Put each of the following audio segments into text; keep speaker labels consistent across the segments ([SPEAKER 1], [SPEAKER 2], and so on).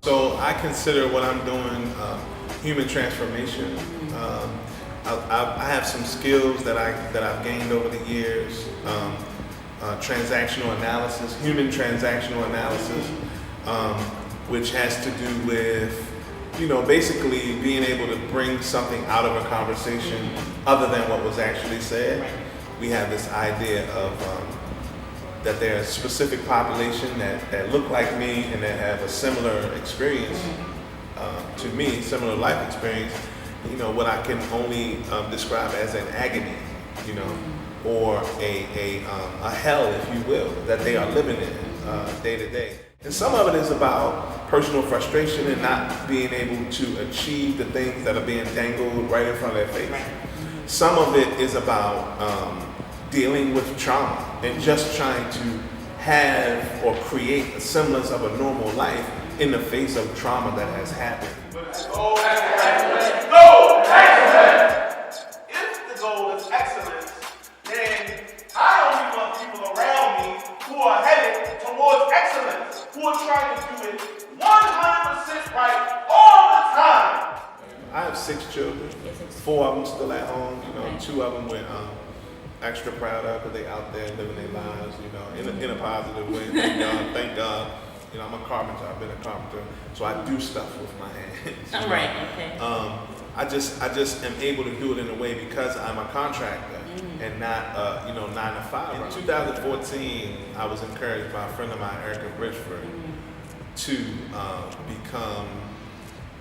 [SPEAKER 1] So I consider what I'm doing human transformation. I have some skills that I've gained over the years. Transactional analysis, human transactional analysis, which has to do with, basically being able to bring something out of a conversation other than what was actually said. We have this idea of that there are a specific population that look like me and that have a similar experience to me, similar life experience, what I can only describe as an agony, or a hell, if you will, that they are living in day to day. And some of it is about personal frustration and not being able to achieve the things that are being dangled right in front of their face. Some of it is about dealing with trauma and just trying to have or create a semblance of a normal life in the face of trauma that has happened.
[SPEAKER 2] Goal excellence. Goal excellence. If the goal is excellence, then I only want people around me who are headed towards excellence, who are trying to do it 100% right all the time.
[SPEAKER 1] I have 6 children, 4 of them still at home, 2 of them with extra proud of because they out there living their lives, in a positive way. Thank God. I'm a carpenter. I've been a carpenter, so I do stuff with my hands.
[SPEAKER 3] All right. Okay.
[SPEAKER 1] I just am able to do it in a way because I'm a contractor and not 9 to 5. In 2014, I was encouraged by a friend of mine, Erica Bridgeford,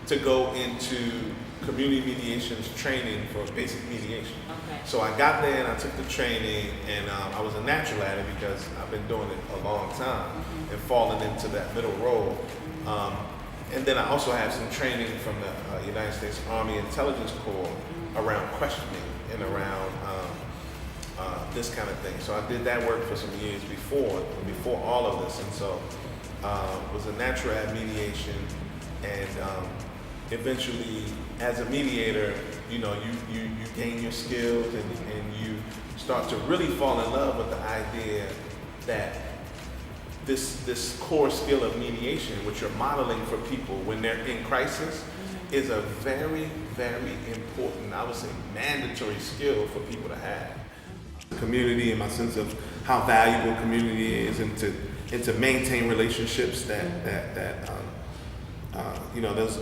[SPEAKER 1] to go into community mediations training for basic mediation.
[SPEAKER 3] Okay.
[SPEAKER 1] So I got there and I took the training, and I was a natural at it because I've been doing it a long time and falling into that middle role. And then I also have some training from the United States Army Intelligence Corps around questioning and around this kind of thing. So I did that work for some years before all of this, and so was a natural at mediation, and eventually, as a mediator, you gain your skills and you start to really fall in love with the idea that this core skill of mediation, which you're modeling for people when they're in crisis, is a very, very important, I would say, mandatory skill for people to have. Community, and my sense of how valuable community is, and to maintain relationships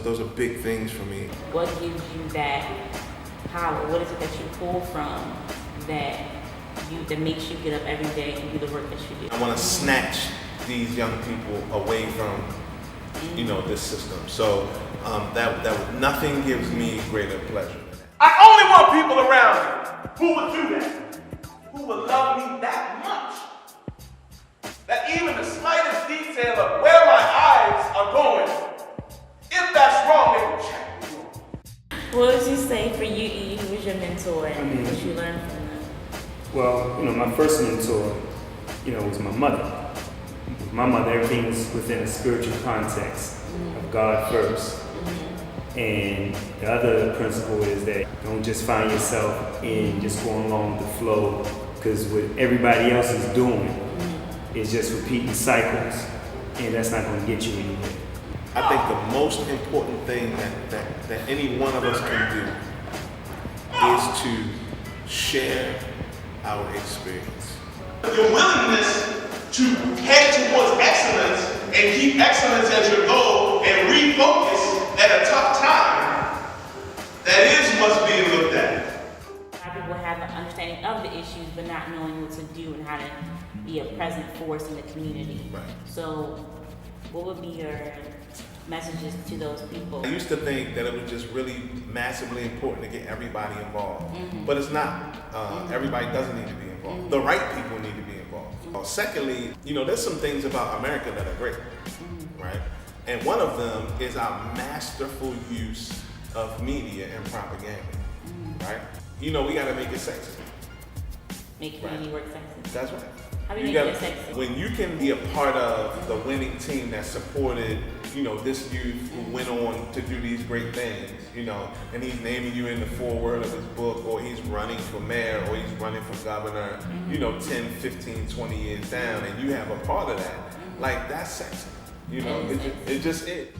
[SPEAKER 1] those are big things for me.
[SPEAKER 3] What gives you that power? What is it that you pull from that makes you get up every day and do the work that you do?
[SPEAKER 1] I want to snatch these young people away from, this system. So nothing gives me greater pleasure.
[SPEAKER 2] I only want people around me who would do that, who would love me that much, that even the slightest detail of where my eyes are going, if that's wrong, they will check me wrong.
[SPEAKER 3] What would you say for you, E? Who was your mentor and what you learned from them?
[SPEAKER 4] Well, my first mentor, was my mother. My mother, everything was within a spiritual context of God first. And the other principle is that don't just find yourself in just going along with the flow, because what everybody else is doing is just repeating cycles, and that's not going to get you anywhere.
[SPEAKER 1] I think the most important thing that any one of us can do is to share our experience.
[SPEAKER 2] Your willingness to head towards excellence and keep excellence as your goal and refocus at a tough time, that is what's being looked at.
[SPEAKER 3] A lot of people have an understanding of the issues, but not knowing what to do and how to be a present force in the community.
[SPEAKER 1] Right.
[SPEAKER 3] So, what would be your messages to those people?
[SPEAKER 1] I used to think that it was just really massively important to get everybody involved, but it's not. Everybody doesn't need to be involved. The right people need to be involved. Secondly, there's some things about America that are great, right? And one of them is our masterful use of media and propaganda, right? We got to make it sexy.
[SPEAKER 3] Make community work sexy.
[SPEAKER 1] That's right.
[SPEAKER 3] How do you make it sexy?
[SPEAKER 1] When you can be a part of the winning team that supported, this youth who went on to do these great things, and he's naming you in the foreword of his book, or he's running for mayor, or he's running for governor, 10, 15, 20 years down, and you have a part of that. Like, that's sexy. It's just it.